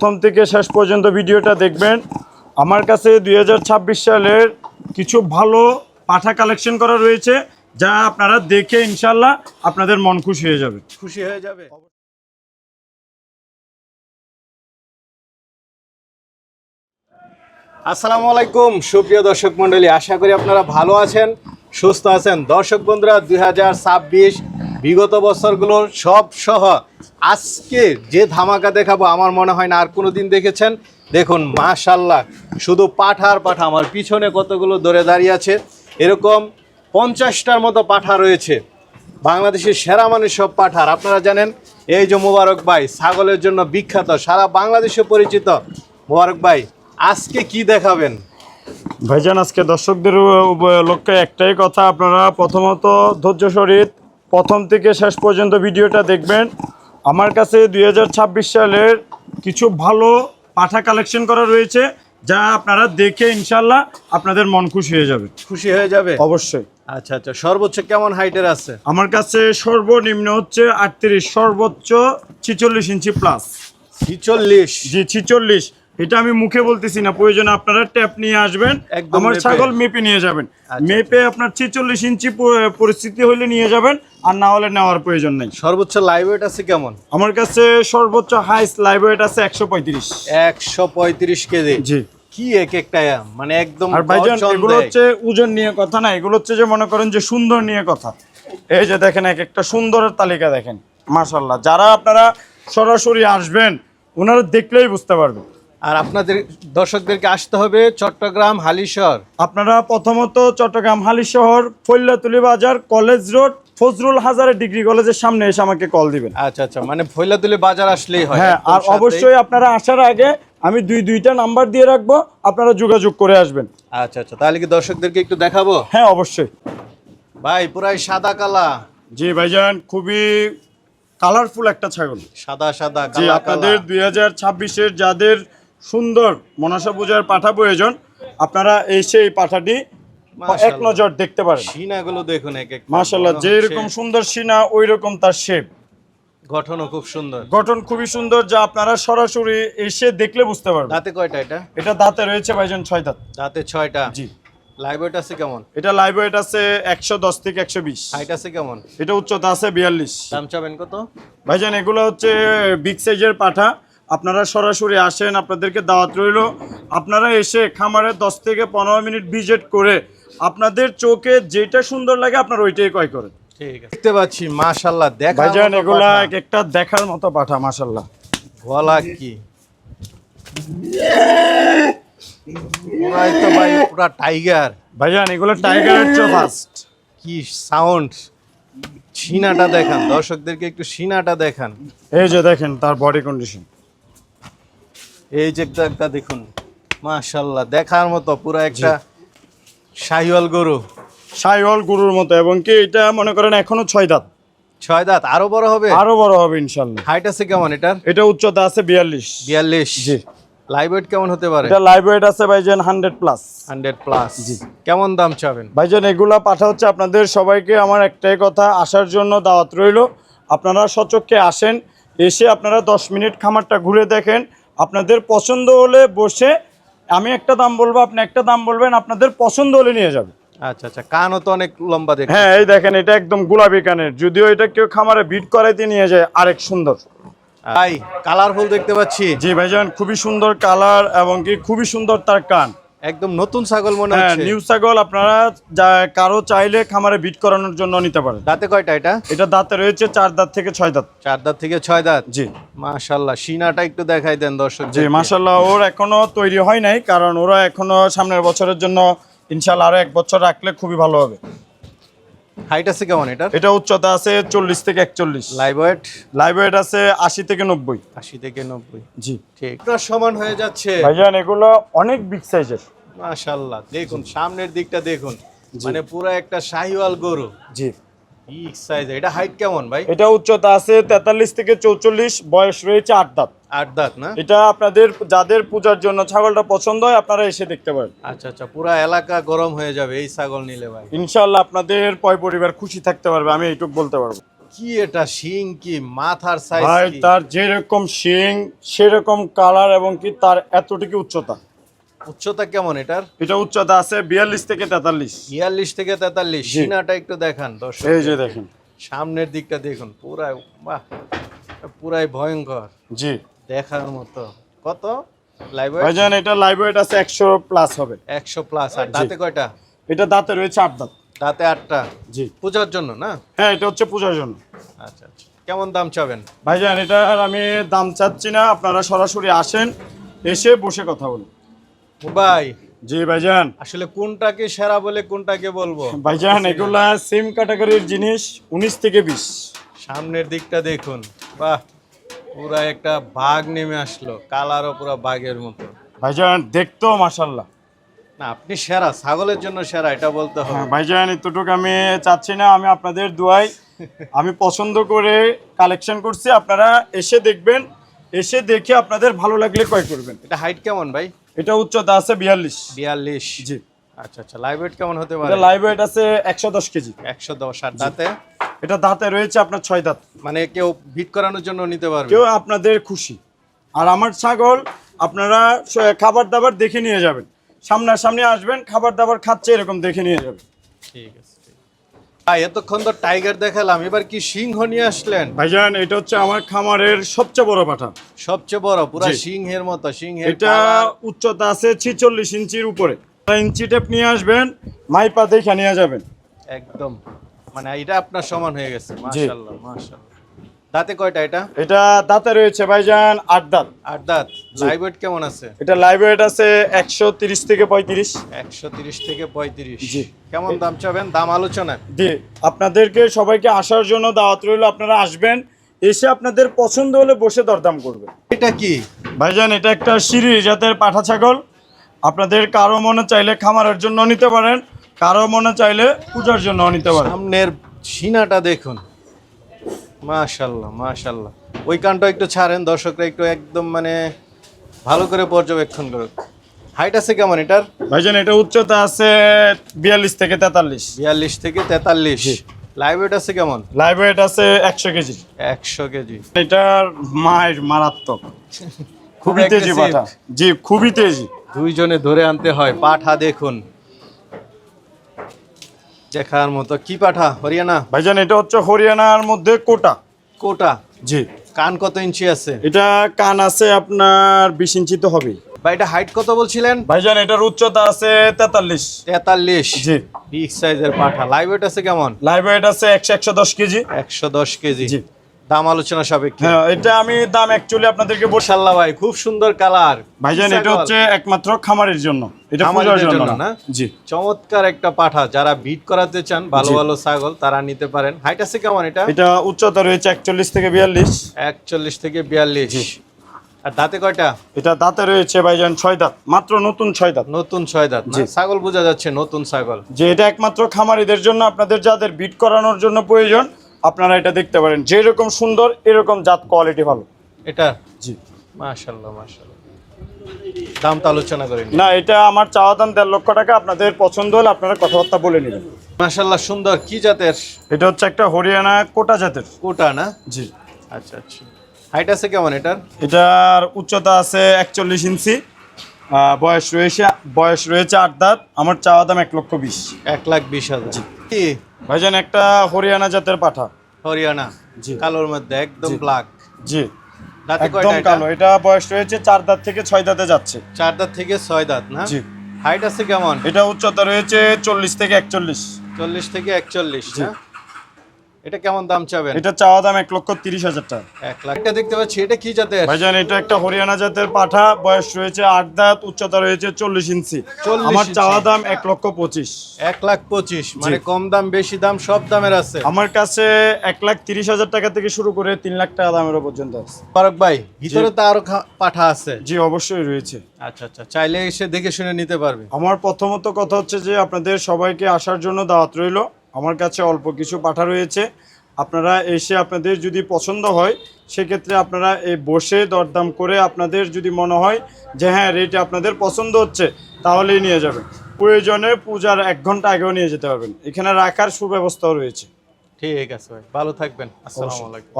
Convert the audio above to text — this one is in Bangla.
প্রথম থেকে শেষ পর্যন্ত ভিডিওটা দেখবেন। আমার কাছে 2026 সালের কিছু ভালো পাঠা কালেকশন করা রয়েছে, যা আপনারা দেখে ইনশাল্লাহ আপনাদের মন খুশি হয়ে যাবে। আসসালামু আলাইকুম সুপ্রিয় দর্শক মণ্ডলী, আশা করি আপনারা ভালো আছেন, সুস্থ আছেন। দর্শক বন্ধুরা, 2026 বিগত বছরগুলোর সব সহ আজকে যে ধামাকা দেখাবো আমার মনে হয় না আর কোনো দিন দেখেছেন। দেখুন মাশাল্লাহ, শুধু পাঠা আর পাঠা। আমার পিছনে কতগুলো দৌড়ে দাঁড়িয়ে আছে, এরকম 50টার মতো পাঠা রয়েছে। বাংলাদেশের সেরা মানুষ সব পাঠার। আপনারা জানেন এই যে মোবারক ভাই ছাগলের জন্য বিখ্যাত, সারা বাংলাদেশে পরিচিত। মোবারক ভাই, আজকে কি দেখাবেন? ভাইজান, আজকে দর্শকদের লক্ষ্যে একটাই কথা, আপনারা প্রথমত ধৈর্য সহিত প্রথম থেকে শেষ পর্যন্ত ভিডিওটা দেখবেন। আমার কাছে 2026 সালের কিছু ভালো পাঠা কালেকশন করা রয়েছে, যা আপনারা দেখে ইনশাল্লাহ আপনাদের মন খুশি হয়ে যাবে। অবশ্যই। আচ্ছা আচ্ছা, সর্বোচ্চ কেমন হাইটের আছে? আমার কাছে সর্বনিম্ন হচ্ছে 38, সর্বোচ্চ 46 ইঞ্চি প্লাস। 46? জি 46। এটা আমি মুখে বলতেছি না, প্রয়োজনে আপনারা ট্যাপ নিয়ে আসবেন, আমার ছাগল মেপে নিয়ে যাবেন। মেপে আপনার 46 ইঞ্চি পরিস্থিতি হলে নিয়ে যাবেন, আর না হলে নেওয়ার প্রয়োজন নেই। সর্বোচ্চ লাইভ ওয়েট আছে কেমন? আমার কাছে সর্বোচ্চ হাইস্ট লাইভ ওয়েট আছে 135। 135 কেজি? জি। কি এক একটা মানে একদম। আর ভাইজান, এগুলো হচ্ছে ওজন নিয়ে কথা না, এগুলো হচ্ছে যে মনে করেন যে সুন্দর নিয়ে কথা। এই যে দেখেন এক একটা সুন্দরের তালিকা দেখেন, মাশাআল্লাহ। যারা আপনারা সরাসরি আসবেন ওনারা দেখলেই বুঝতে পারবেন। আর আপনাদের দর্শকদেরকে আসতে হবে চট্টগ্রাম হালিশহর। আপনারা প্রথমত চট্টগ্রাম হালিশহর ফৈলাতুলি বাজার কলেজ রোড ফজলুল হাজারে ডিগ্রি কলেজের সামনে এসে আমাকে কল দিবেন। আচ্ছা আচ্ছা, মানে ফৈলাতুলি বাজার আসলেই হয়। হ্যাঁ, আর অবশ্যই আপনারা আসার আগে আমি দুইটা নাম্বার দিয়ে রাখবো, আপনারা যোগাযোগ করে আসবেন। আচ্ছা আচ্ছা, তাহলে কি দর্শকদেরকে একটু দেখাবো? হ্যাঁ অবশ্যই। ভাই পুরাই সাদা কালা। জি ভাইজান, খুবই কালারফুল একটা ছাগল। সাদা সাদা জি, কালা আপনাদের 2026-এর যাদের সুন্দর মনসা পূজার পাঠা প্রয়োজন, আপনারা এসে এই পাঠাটি এক নজর দেখতে পারেন। সিনাগুলো দেখুন এক এক, মাশাআল্লাহ। যে এরকম সুন্দর সিনা ওই রকম তার শেপ, গঠনও খুব সুন্দর। গঠন খুবই সুন্দর, যা আপনারা সরাসরি এসে দেখলে বুঝতে পারবেন। দাঁতে কয়টা এটা? এটা দাঁতে রয়েছে ভাইজান 6 দাঁত। দাঁতে 6টা? জি। লাইভ ওয়েট আছে কেমন? এটা লাইভ ওয়েট আছে 110 থেকে 120। হাইট আছে কেমন? এটা উচ্চতা আছে 42। দাম চাবেন কত? ভাইজান, এগুলো হচ্ছে বিগ সাইজের পাঠা। আপনারা সরাসরি আসেন, আপনাদেরকে দাওয়াত রইল। আপনারা এসে খামারে 10 থেকে 15 মিনিট ভিজিট করে আপনাদের চোখে যেটা সুন্দর লাগে আপনারা ওইটাই ক্রয় করেন। ঠিক আছে, দেখতে পাচ্ছি মাশাআল্লাহ। দেখা ভাইজান, এগুলা একটা দেখার মতো পাঠা, মাশাআল্লাহ। গলা কি পুরাই তো ভাই, পুরা টাইগার। ভাইজান, এগুলো টাইগারের চেয়ে ফাস্ট। কি সাউন্ড! সিনাটা দেখান দর্শকদেরকে, একটু সিনাটা দেখান। এই যে দেখেন তার বডি কন্ডিশন, এই যে একটা দেখুন মাশাআল্লাহ, দেখার মতো পুরো একটা শাহিওয়াল গরু। শাহিওয়াল গরুর মতো, এবং কি এটা মনে করেন এখনো 6 দাঁত। 6 দাঁত? আরো বড় হবে? আরো বড় হবে ইনশাআল্লাহ। হাইট আছে কেমন এটার? এটা উচ্চতা আছে 42। 42? জি। লাইভ ওয়েট কেমন হতে পারে? এটা লাইভ ওয়েট আছে ভাইজান 100 প্লাস। 100 প্লাস? জি। কেমন দাম চাবেন? ভাইজান, এগুলা পাঠা হচ্ছে আপনাদের সবাইকে আমার একটাই কথা, আসার জন্য দাওয়াত রইল। আপনারা সচক্ষে আসেন, এসে আপনারা 10 মিনিট খামারটা ঘুরে দেখেন। আপনাদের পছন্দ হলে বসে আমি একটা দাম বলবো, আপনি একটা দাম বলবেন, আপনাদের পছন্দ হলে নিয়ে যাবে। আচ্ছা আচ্ছা, কানও তো অনেক লম্বা দেখতে। হ্যাঁ, এই দেখেন এটা একদম গোলাপি কানের, যদিও এটা কেউ খামারে বিট করাইতে নিয়ে যায় আরেক সুন্দর। ভাই কালারফুল দেখতে পাচ্ছি। জি ভাইজান, খুবই সুন্দর কালার, এবং কি খুবই সুন্দর তার কান। একদম নতুন ছাগল মনে হ্যাঁ, হচ্ছে। নিউ ছাগল। আপনারা কারো চাইলে খামারে বিট করানোর জন্য নিতে পারেন। দাঁতে কয়টা এটা? এটা দাঁতে রয়েছে 4 দাঁত থেকে 6 দাঁত। 4 দাঁত থেকে 6 দাঁত? জি। মাশাআল্লাহ, সিনাটা একটু দেখাই দেন দর্শক। জি মাশাআল্লাহ, ওর এখনো তৈরি হয় নাই, কারণ ওরা এখনো সামনের বছরের জন্য ইনশাআল্লাহ আরো 1 বছর রাখলে খুবই ভালো হবে। হাইট আছে কেমন এটার? এটা উচ্চতা আছে 40 থেকে 41। Live weight? লাইভ ওয়েট আছে 80 থেকে 90। 80 থেকে 90? জি। ঠিক, পুরো সমান হয়ে যাচ্ছে ভাইজান, এগুলো অনেক বিগ সাইজের। মাশাআল্লাহ, দেখুন সামনের দিকটা দেখুন, মানে পুরো একটা শাহিওয়াল গরু। জি। Big size. এটা হাইট কেমন ভাই? এটা উচ্চতা আছে 43 থেকে 44, বয়স রয়েছে 8 দাঁত। 8 দাঁত না? এটা আপনাদের যাদের পূজার জন্য ছাগলটা পছন্দ হয় আপনারা এসে দেখতে পারেন। আচ্ছা আচ্ছা, পুরো এলাকা গরম হয়ে যাবে এই ছাগল নিলে ভাই। ইনশাআল্লাহ আপনাদের পরিবার খুশি থাকতে পারবে, আমি এইটুকু বলতে পারবো। কি এটা শিং কি মাথার সাইজ ভাই কি? তার যেরকম শিং সেরকম কালার এবং কি তার এতটুকু উচ্চতা। উচ্চতা কেমন এটার? এটা উচ্চতা আছে 42 থেকে 43। 42 থেকে 43। জি। সিনাটা একটু দেখান দর্শক। এই যে দেখেন। সামনের দিকটা দেখুন, পুরাই বাহ, পুরাই ভয়ঙ্কর জি দেখার মতো। কত লাইভ ওয়েট? ভাইজান এটা লাইভ ওয়েট আছে 100 প্লাস হবে। 100 প্লাস। আর দাঁতে কয়টা? এটা দাঁতে রয়েছে 8 দাঁত। দাঁতে 8টা। জি পূজার জন্য না? হ্যাঁ, এটা হচ্ছে পূজার জন্য। আচ্ছা আচ্ছা, কেমন দাম চাবেন? ভাইজান এটার আমি দাম চাচ্ছি না, আপনারা সরাসরি আসেন, এসে বসে কথা বলুন। ভাই জি ভাইজান। আসলে কোনটাকে সেরা বলে কোনটাকে বলবো? ভাইজান এগুলা সেম ক্যাটাগরির জিনিস, 19 থেকে 20। সামনের দিকটা দেখুন, বাহ, পুরা একটা বাঘ নেমে আসলো, কালারও পুরা বাঘের মতো। ভাইজান দেখতেও মাশাল্লাহ। না আপনি সেরা, ছাগলের জন্য সেরা, এটা বলতে হবে। হ্যাঁ ভাইজান এতটুকু আমি চাচ্ছি না, আমি আপনাদের দোয়াই আমি পছন্দ করে কালেকশন করছি, আপনারা এসে দেখবেন, এসে দেখে আপনাদের ভালো লাগলে ক্রয় করবেন। এটা হাইট কেমন ভাই? এটা উচ্চতা আছে 42। 42। জি। আচ্ছা আচ্ছা, লাইভ ওয়েট কেমন হতে পারে? এটা লাইভ ওয়েট আছে 110 কেজি। 110। আর দাঁতে? এটা দাঁতে রয়েছে আপনার 6 দাঁত। মানে কেউ ভিট করানোর জন্য নিতে পারবে? কেউ আপনাদের খুশি। আর আমার ছাগল আপনারা খাবার দাবার দেখে নিয়ে যাবেন, সামনাসামনি আসবেন, খাবার দাবার খাচ্ছে এরকম দেখে নিয়ে যাবেন। ঠিক আছে। ভাই এতক্ষণ তো টাইগার দেখালাম, এবার কি সিংহ নিয়ে আসলেন? ভাইজান এটা হচ্ছে আমার খামারের সবচেয়ে বড় পাঠা। সবচেয়ে বড়, পুরা জি। সিংহের মতো। সিংহের এটা উচ্চতা আছে 46 ইঞ্চির উপরে। ইঞ্চি টেপ নিয়ে আসবেন, মাইপা দেখে নিয়ে যাবেন। একদম, মানে এটা আপনার সমান হয়ে গেছে। মাশাআল্লাহ মাশাআল্লাহ। দাঁতে কয়টা এটা? এটা দাঁতে রয়েছে ভাইজান 8 দাঁত। 8 দাঁত। লাইভ ওয়েট কেমন আছে? এটা লাইভ ওয়েট আছে 130 থেকে 35। 130 থেকে 35। জি। কেমন দাম চাবেন? দাম আলোচনা। জি, আপনাদেরকে সবাইকে আসার জন্য দাওয়াত রইল, আপনারা আসবেন, এসে আপনাদের পছন্দ হলে বসে দরদাম করবেন। এটা কি? ভাইজান এটা একটা সিরি জাতের পাঠা ছাগল। আপনাদের কারো মনে চাইলে খামারের জন্য নিতে পারেন, কারো মনে চাইলে পূজার জন্য নিতে পারেন। সামনের সিনাটা দেখুন, মাশাআল্লাহ মাশাআল্লাহ। ওই কানটা একটু ছাড়েন, দর্শকরা একটু একদম মানে ভালো করে পর্যবেক্ষণ করুক। হাইট আছে কেমন এটার? ভাইজান এটা উচ্চতা আছে 42 থেকে 43। 42 থেকে 43। লাইভ ওয়েট আছে কেমন? লাইভ ওয়েট আছে 100 কেজি। 100 কেজি। এটার মায়ের মারাত্মক, খুবই খুব তেজি aggressive। পাঠা। জি খুবই তেজি। দুইজনে ধরে আনতে হয়। পাঠা দেখুন, দেখার মতো। কি পাঠা? হরিয়ানা? ভাইজান এটা হচ্ছে হরিয়ানার মধ্যে কোটা। কোটা। জি। কান কত ইঞ্চি আছে? এটা কান আছে আপনার 20 ইঞ্চি তো হবেই। ভাই এটা হাইট কত বলছিলেন? ভাইজান এটার উচ্চতা আছে 43। 43। জি। বিগ সাইজের পাঠা। লাইভ ওয়েট আছে কেমন? লাইভ ওয়েট আছে 110 কেজি। 110 কেজি। জি। দাম আলোচনা সাপেক্ষে। হ্যাঁ এটা আমি দাম অ্যাকচুয়ালি আপনাদেরকে বলছি। মাশাআল্লাহ ভাই, খুব সুন্দর কালার। ভাইজান এটা হচ্ছে একমাত্র খামারের জন্য, এটা খামারিদের পূজার জন্য জন্য না। না? জি। চমৎকার একটা পাঠা, যারা বিট করাতে চান ভালো জি। ভালো ছাগল তারা নিতে পারেন। হাইট আছে কেমন এটা? এটা উচ্চতা রয়েছে 41 থেকে 42। 41 থেকে 42। আর দাঁতে কয়টা? এটা দাঁতে রয়েছে ভাইজান 6 দাঁত, মাত্র নতুন 6 দাঁত। নতুন 6 দাঁত। জি। ছাগল বোঝা যাচ্ছে নতুন ছাগল। যে এটা একমাত্র খামারিদের জন্য, আপনাদের যাদের বিট করানোর জন্য প্রয়োজন আপনারা এটা দেখতে পারেন, যেরকম সুন্দর এরকম জাত কোয়ালিটি ভালো। এটা জি। মাশাআল্লাহ মাশাআল্লাহ। দাম তো আলোচনা করেন না এটা আমার চাওয়া দাম 1.5 লক্ষ টাকা, আপনাদের পছন্দ হলে আপনারা কথাবার্তা বলে নেবেন। মাশাআল্লাহ সুন্দর। কি জাতের? এটা হচ্ছে একটা হরিয়ানা কোটা জাতের। কোটা না? জি। আচ্ছা আচ্ছা। হাইট আছে কেমন এটার? এটার উচ্চতা আছে 41 ইঞ্চি। বয়স রয়েছে 8 দাঁত। আমার চাওয়া দাম 1,20,000। 1,20,000। কি? ভাইজান একটা হরিয়ানা জাতের পাঠা। হরিয়ানা। জি। কালোর মধ্যে একদম জি। ব্ল্যাক। জি দাঁতে একদম কয়টা এটা? কালো। এটা বয়স রয়েছে 4 দাঁত থেকে 6 দাঁতে যাচ্ছে। 4 দাঁত থেকে 6 দাঁত না? জি। হাইট আছে কেমন? এটা উচ্চতা রয়েছে 40 থেকে 41। 40 থেকে 41 জি। না? এটা কেমন দাম চাবেন? এটা চাওয়া দাম 1,30,000 টাকা। 1 লাখ। এটা দেখতে পাচ্ছি, এটা কি জাতের? ভাইজান এটা একটা হরিয়ানা জাতের পাঠা, বয়স রয়েছে 8 দাঁত, উচ্চতা রয়েছে 40 ইঞ্চি। 40 আমার ইঞ্চি। চাওয়া দাম 1,25,000। 1,25,000। মানে কম দাম বেশি দাম সব দামের আছে। আমার কাছে 1,30,000 টাকা থেকে শুরু করে 3 লাখ টাকা দামেরও পর্যন্ত আছে। ফারুক ভাই, ভিতরে তো আরো পাঠা আছে। জি অবশ্যই রয়েছে। আচ্ছা আচ্ছা, চাইলে এসে দেখে শুনে নিতে পারবে। আমার প্রথমত কথা হচ্ছে যে আপনাদের সবাইকে আসার জন্য দাওয়াত রইল। আমার কাছে অল্প কিছু পাঠা রয়েছে, আপনারা এসে আপনাদের যদি পছন্দ হয় সেক্ষেত্রে আপনারা এই বসে দরদাম করে আপনাদের যদি মনে হয় যে হ্যাঁ রেট আপনাদের পছন্দ হচ্ছে তাহলেই নিয়ে যাবেন। প্রয়োজনে পূজার 1 ঘন্টা আগেও নিয়ে যেতে পারবেন, এখানে রাখার সুব্যবস্থাও রয়েছে। ঠিক আছে ভাই, ভালো থাকবেন। আসসালামু অবশ্যই। আলাইকুম।